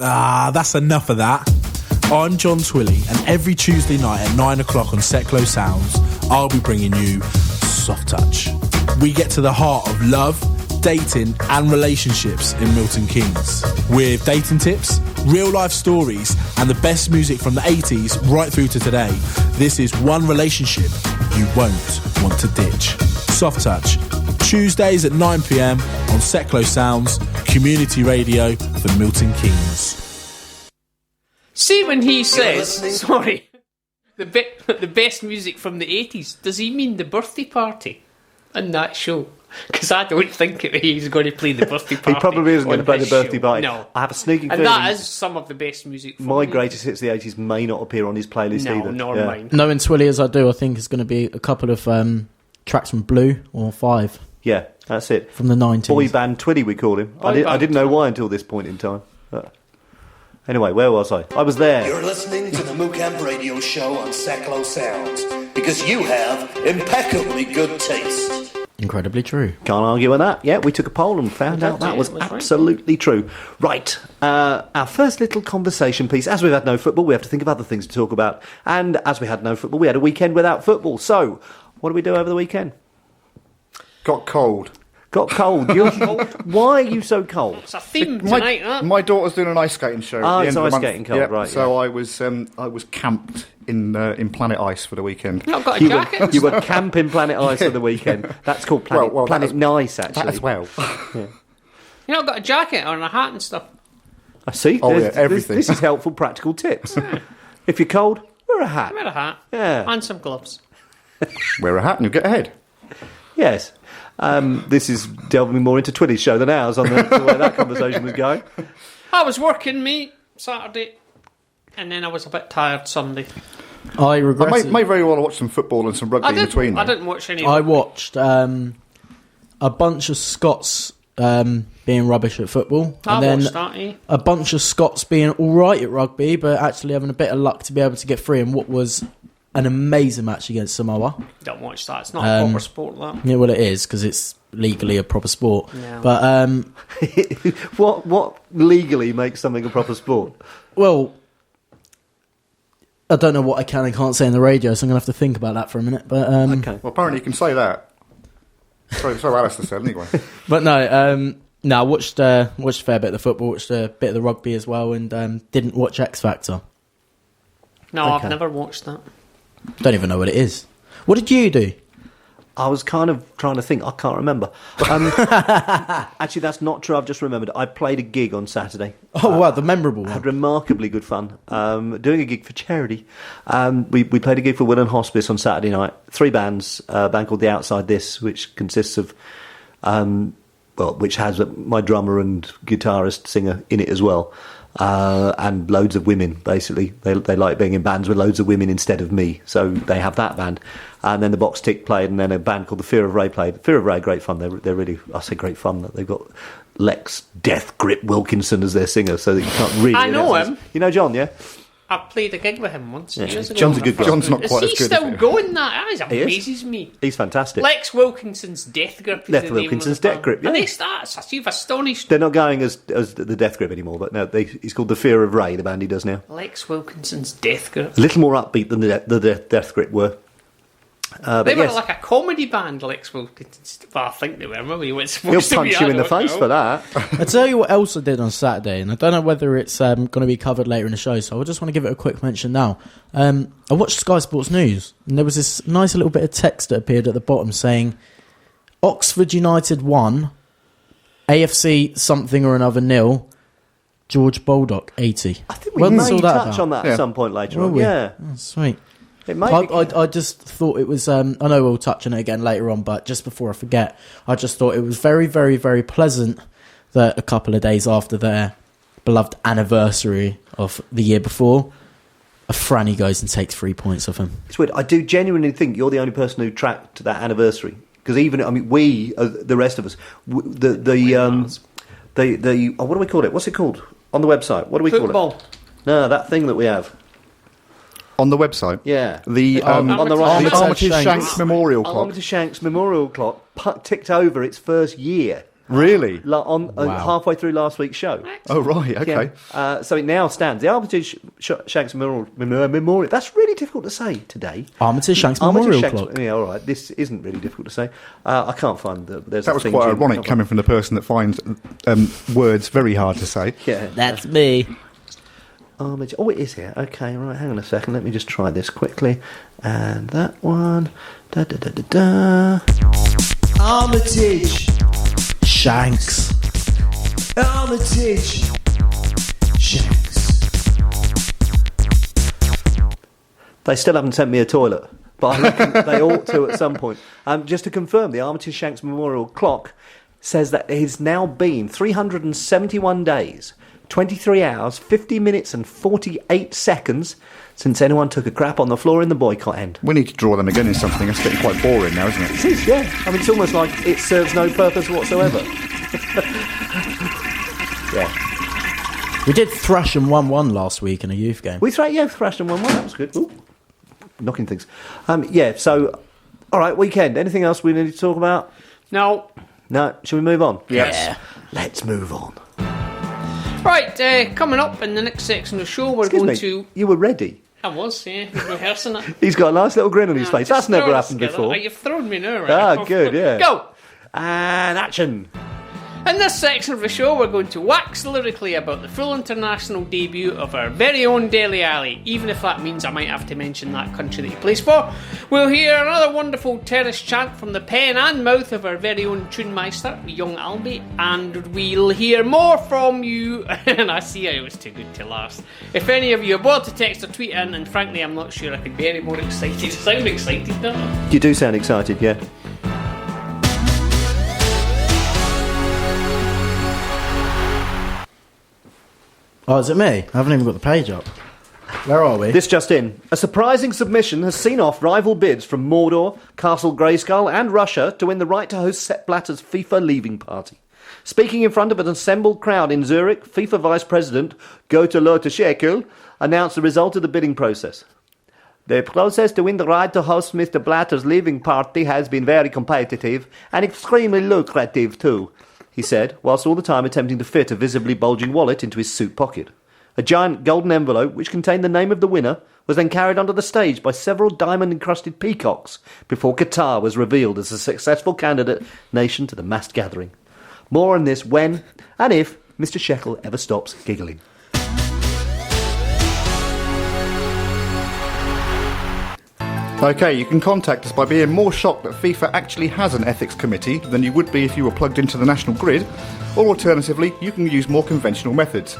That's enough of that. I'm John Twilley, and every Tuesday night at 9 o'clock on Seclo Sounds, I'll be bringing you Soft Touch. We get to the heart of love, dating and relationships in Milton Keynes. With dating tips, real life stories and the best music from the 80s right through to today. This is one relationship you won't want to ditch. Soft Touch, Tuesdays at 9 p.m. on Seclo Sounds, community radio for Milton Keynes. See, when he says, the best music from the 80s, does he mean the birthday party in that show? Because I don't think he's going to play the birthday party. He probably isn't going to play the birthday party. No. I have a sneaking feeling. And that is some of the best music from my greatest hits of the 80s may not appear on his playlist either. No, nor mine. Knowing Twilly as I do, I think it's going to be a couple of tracks from Blue or Five. Yeah, that's it. From the 90s. Boy band Twilly, we call him. I didn't know why until this point in time. Anyway, where was I? I was there. You're listening to the MooCamp Radio Show on Seclo Sounds, because you have impeccably good taste. Incredibly true. Can't argue with that. Yeah, we took a poll and found out that was absolutely true. Right, our first little conversation piece. As we've had no football, we have to think of other things to talk about. And as we had no football, we had a weekend without football. So, what did we do over the weekend? Got cold. Got cold. Why are you so cold? It's a theme tonight, huh? My daughter's doing an ice skating show. Oh, it's ice skating cold, right? So I was camped in Planet Ice for the weekend. You've not got a jacket? You were camping Planet Ice for the weekend. That's called Planet Nice, actually. That as well. Yeah. You've not got a jacket or a hat and stuff? I see. Oh, yeah, everything. This is helpful, practical tips. If you're cold, wear a hat. Wear a hat. Yeah. And some gloves. Wear a hat and you'll get ahead. Yes. This is delving more into Twilly's show than ours on the way that conversation was going. I was working, mate, Saturday, and then I was a bit tired Sunday. I regret I may very well watch some football and some rugby in between. I didn't watch any. I watched a bunch of Scots being rubbish at football. And then a bunch of Scots being all right at rugby, but actually having a bit of luck to be able to get through in what was an amazing match against Samoa. Don't watch that. It's not a proper sport, that. Yeah, well, it is, because it's legally a proper sport. Yeah. But what legally makes something a proper sport? Well, I don't know what I can and can't say on the radio, so I'm going to have to think about that for a minute. But okay. Well, apparently you can say that. So Alistair said, anyway. But no, I watched a fair bit of the football, watched a bit of the rugby as well, and didn't watch X Factor. No, Okay. I've never watched that. Don't even know what it is. What did you do? I was kind of trying to think. I can't remember. Actually, that's not true. I've just remembered. I played a gig on Saturday. Oh, wow, the memorable one. Had remarkably good fun. Doing a gig for charity. We played a gig for Willen Hospice on Saturday night. 3 bands. A band called The Outside This, which consists of... which has my drummer and guitarist, singer in it as well. And loads of women, basically. They like being in bands with loads of women instead of me, so they have that band. And then the Box Tick played, and then a band called the Fear of Ray played. Fear of Ray, great fun. They're really, I say great fun. They've got Lex Death Grip Wilkinson as their singer, so that you can't really... I know him. You know John, yeah? I played a gig with him once. Yeah. Years ago. John's a good guy. John's not quite as good. Is he still going? That amazes me. He's fantastic. Lex Wilkinson's Death Grip. Lex Wilkinson's Death Grip, yeah. And they start. You've astonished. They're not going as the Death Grip anymore, but no, he's called the Fear of Ray, the band he does now. Lex Wilkinson's Death Grip. A little more upbeat than the Death Grip were. They were like a comedy band, Lex Wilkins. Well, I think they were. Remember, he was He'll supposed to punch be, you in the face for that. I'll tell you what else I did on Saturday, and I don't know whether it's going to be covered later in the show, so I just want to give it a quick mention now. I watched Sky Sports News, and there was this nice little bit of text that appeared at the bottom saying, Oxford United 1, AFC something or another 0, George Baldock 80. I think we may touch on that at some point later on. We? Yeah. Oh, sweet. It may I just thought it was... I know we'll touch on it again later on, but just before I forget, I just thought it was very, very, very pleasant that a couple of days after their beloved anniversary of the year before, a Franny goes and takes 3 points off him. It's weird. I do genuinely think you're the only person who tracked that anniversary. Because we, the rest of us, what do we call it? What's it called? On the website. What do we call it? No, that thing that we have. On the website? Yeah. On the right, the Armitage Shanks Memorial Clock. Armitage Shanks Memorial Clock ticked over its first year. Really? Halfway through last week's show. Oh, right, okay. Yeah. So it now stands. The Armitage Shanks Memorial. That's really difficult to say today. Armitage Shanks Memorial Clock. Yeah, all right. This isn't really difficult to say. I can't find there's. That was quite ironic coming from the person that finds words very hard to say. Yeah, that's me. Armitage. Oh, it is here. Okay, right. Hang on a second. Let me just try this quickly. And that one. Armitage Shanks. Armitage Shanks. They still haven't sent me a toilet, but I reckon they ought to at some point. Just to confirm, the Armitage Shanks Memorial Clock says that it has now been 371 days, 23 hours, 50 minutes and 48 seconds since anyone took a crap on the floor in the boycott end. We need to draw them again in something. It's getting quite boring now, isn't it? It is, yeah. I mean, it's almost like it serves no purpose whatsoever. Yeah. We did thrash and 1-1 last week in a youth game. We thrashed and 1-1. That was good. Ooh. Knocking things. Yeah, so, all right, weekend. Anything else we need to talk about? No. No? Shall we move on? Yes. Yeah. Let's move on. Right, coming up in the next section of the show, we're Excuse going me, to... You were ready. I was, yeah, rehearsing it. He's got a nice little grin on his face. That's never happened before. You've thrown me now, right? Ah, good, yeah. Go! And action. In this section of the show, we're going to wax lyrically about the full international debut of our very own Dele Alli, even if that means I might have to mention that country that he plays for. We'll hear another wonderful terrace chant from the pen and mouth of our very own tune meister, young Albie, and we'll hear more from you. And I see I was too good to last. If any of you are bored to text or tweet in, and frankly I'm not sure I could be any more excited. I sound excited, don't I? You do sound excited, yeah. Oh, is it me? I haven't even got the page up. Where are we? This just in. A surprising submission has seen off rival bids from Mordor, Castle Grayskull and Russia to win the right to host Sepp Blatter's FIFA leaving party. Speaking in front of an assembled crowd in Zurich, FIFA Vice President Lothar Scheckel announced the result of the bidding process. The process to win the right to host Mr. Blatter's leaving party has been very competitive and extremely lucrative too, he said, whilst all the time attempting to fit a visibly bulging wallet into his suit pocket. A giant golden envelope, which contained the name of the winner, was then carried onto the stage by several diamond-encrusted peacocks before Qatar was revealed as a successful candidate nation to the massed gathering. More on this when and if Mr. Scheckel ever stops giggling. Okay, you can contact us by being more shocked that FIFA actually has an ethics committee than you would be if you were plugged into the national grid, or alternatively, you can use more conventional methods.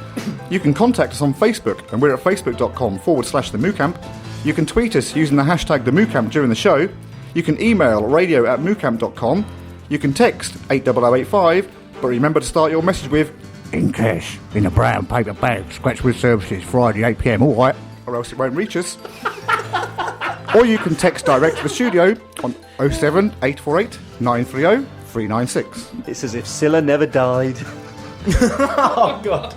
You can contact us on Facebook, and we're at facebook.com/the MooCamp. You can tweet us using the hashtag the MooCamp during the show. You can email radio@moocamp.com. You can text 80085, but remember to start your message with "in cash, in a brown paper bag, Scratchwood Services, Friday 8 p.m, all right," or else it won't reach us. Or you can text direct to the studio on 07848 930 396. It's as if Scylla never died. Oh, God.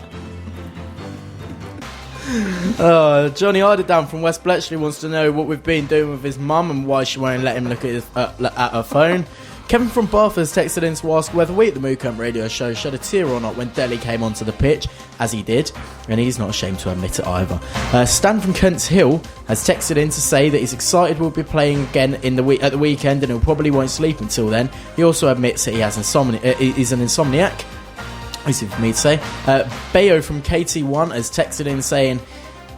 Johnny Eiderdown from West Bletchley wants to know what we've been doing with his mum and why she won't let him look at at her phone. Kevin from Bath has texted in to ask whether we at the MooCamp Radio Show shed a tear or not when Dele came onto the pitch, as he did, and he's not ashamed to admit it either. Stan from Kent's Hill has texted in to say that he's excited we'll be playing again at the weekend and he'll probably won't sleep until then. He also admits that he has he's an insomniac. Easy for me to say. Bayo from KT1 has texted in saying,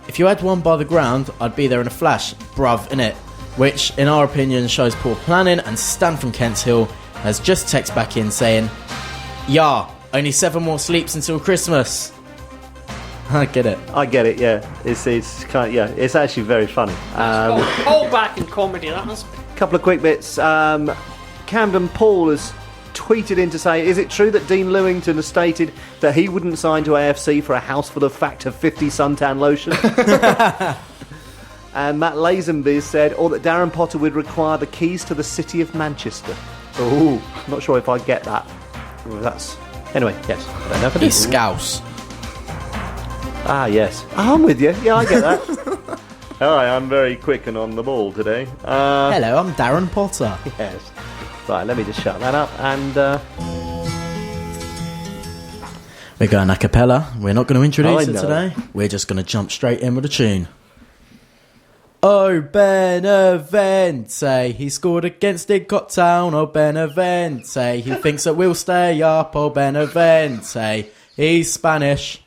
"If you had one by the ground, I'd be there in a flash, bruv, innit?" Which, in our opinion, shows poor planning, and Stan from Kent's Hill has just texted back in saying, "Yeah, only 7 more sleeps until Christmas." I get it, yeah. It's kind of, yeah, it's actually very funny. All back in comedy, that was. Couple of quick bits. Camden Paul has tweeted in to say, is it true that Dean Lewington has stated that he wouldn't sign to AFC for a house full of Factor 50 suntan lotion? And Matt Lazenby said, or that Darren Potter would require the keys to the city of Manchester. Oh, not sure if I get that. That's anyway. Yes, I don't know if I do. he's Scouse. Ah, yes. I'm with you. Yeah, I get that. Hi, I'm very quick and on the ball today. Hello, I'm Darren Potter. Yes. Right, let me just shut that up and We're going a cappella. We're not going to introduce I it know. today. We're just going to jump straight in with a tune. Oh, Benavente, he scored against Didcot Town. Oh, Benavente, he thinks that we'll stay up. Oh, Benavente, he's Spanish.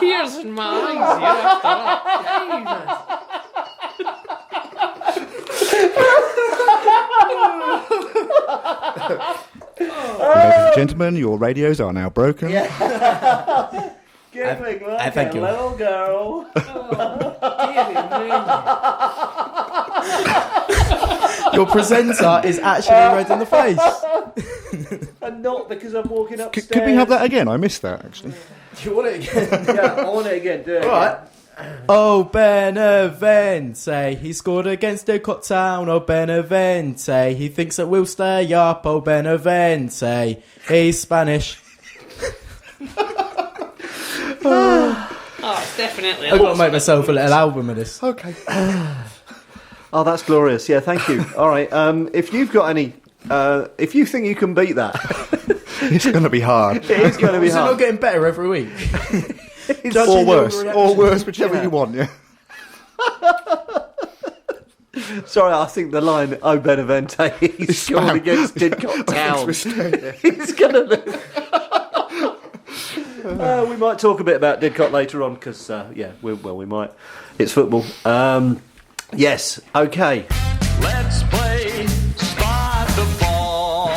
Tears in my eyes here after that. Ladies and gentlemen, your radios are now broken. I thank you. Little girl. Your presenter is actually red in the face. And not because I'm walking upstairs. Could we have that again? I missed that, actually. Do you want it again? Yeah, I want it again. Do it. All right. Oh, Benavente, he scored against Didcot Town. Oh, Benavente, he thinks that we'll stay up. Oh, Benavente, he's Spanish. Oh, it's definitely. I've got to make myself a little album of this. Okay. Oh, that's glorious. Yeah, thank you. All right. If you've got any, if you think you can beat that, It's going to be hard. it is going to be Is it not hard. getting better every week? Or worse, whichever you want, yeah. Sorry, I think the line, "Oh, Benavente, he scored against Didcot Town." He's going to. We might talk a bit about Didcot later on because, we might. It's football. Yes. Okay. Let's play Spot the Ball.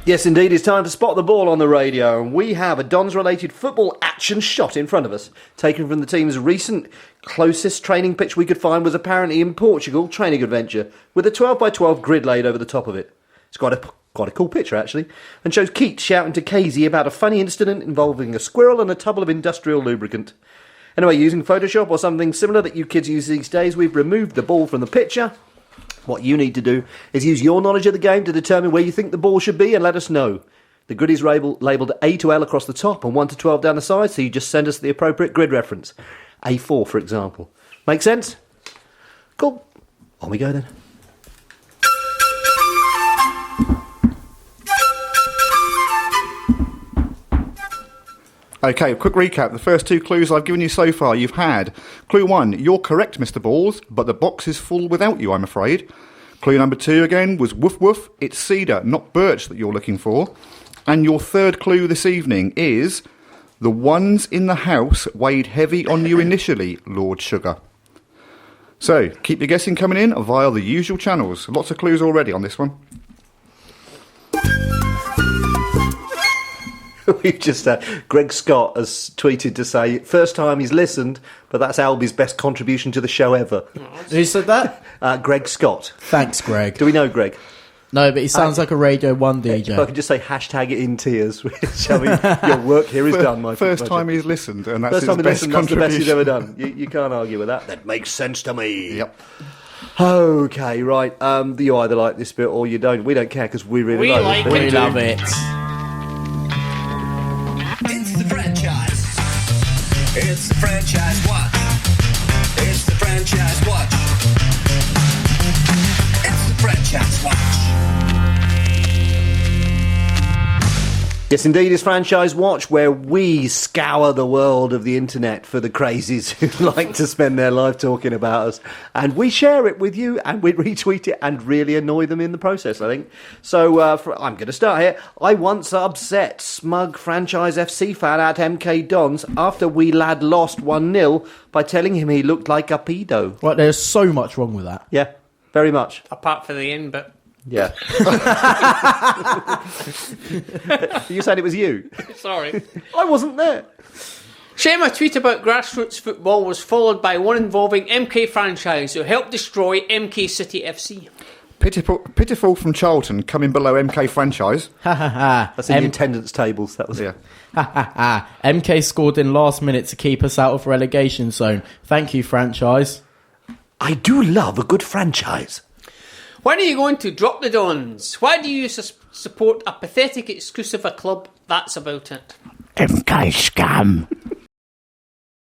Yes, indeed, it's time to spot the ball on the radio, and we have a Dons-related football action shot in front of us, taken from the team's recent closest training pitch we could find was apparently in Portugal training adventure, with a 12x12 grid laid over the top of it. It's quite a cool picture, actually, and shows Keats shouting to Casey about a funny incident involving a squirrel and a tub of industrial lubricant. Anyway, using Photoshop or something similar that you kids use these days, we've removed the ball from the picture. What you need to do is use your knowledge of the game to determine where you think the ball should be and let us know. The grid is labelled A to L across the top and 1 to 12 down the side, so you just send us the appropriate grid reference. A4, for example. Make sense? Cool. On we go then. Okay, quick recap. The first 2 clues I've given you so far, you've had. Clue 1, you're correct, Mr. Balls, but the box is full without you, I'm afraid. Clue number 2 again was woof woof, it's cedar, not birch that you're looking for. And your third clue this evening is the ones in the house weighed heavy on you initially, Lord Sugar. So, keep your guessing coming in via the usual channels. Lots of clues already on this one. We've just Greg Scott has tweeted to say first time he's listened, but that's Albie's best contribution to the show ever. Who said that? Greg Scott. Thanks, Greg. Do we know Greg? No, but he sounds like a Radio 1 DJ. If I could just say hashtag it in tears. Shall we? Your work here is done, my First time he's listened, and that's First his time he best listened, that's the best he's contribution. ever done. You can't argue with that. That makes sense to me. Yep. Okay, right. You either like this bit or you don't. We don't care because we really We like like this bit. We love it. It's the franchise. It's the franchise watch. It's the franchise watch. It's the franchise watch. Yes, indeed, it's Franchise Watch, where we scour the world of the internet for the crazies who like to spend their life talking about us. And we share it with you, and we retweet it and really annoy them in the process, I think. So, I'm going to start here. I once upset smug Franchise FC fan at MK Dons after we lad lost 1-0 by telling him he looked like a pedo. Right, there's so much wrong with that. Yeah, very much. Apart from the end bit. Yeah. You said it was you? Sorry. I wasn't there. Shame a tweet about grassroots football was followed by one involving MK Franchise, who helped destroy MK City FC. Pitiful from Charlton, coming below MK Franchise. Ha ha ha. That's in the attendance tables. That was Yeah. Ha ha ha. MK scored in last minute to keep us out of relegation zone. Thank you, Franchise. I do love a good franchise. When are you going to drop the Dons? Why do you support a pathetic exclusive club? That's about it. MK scam.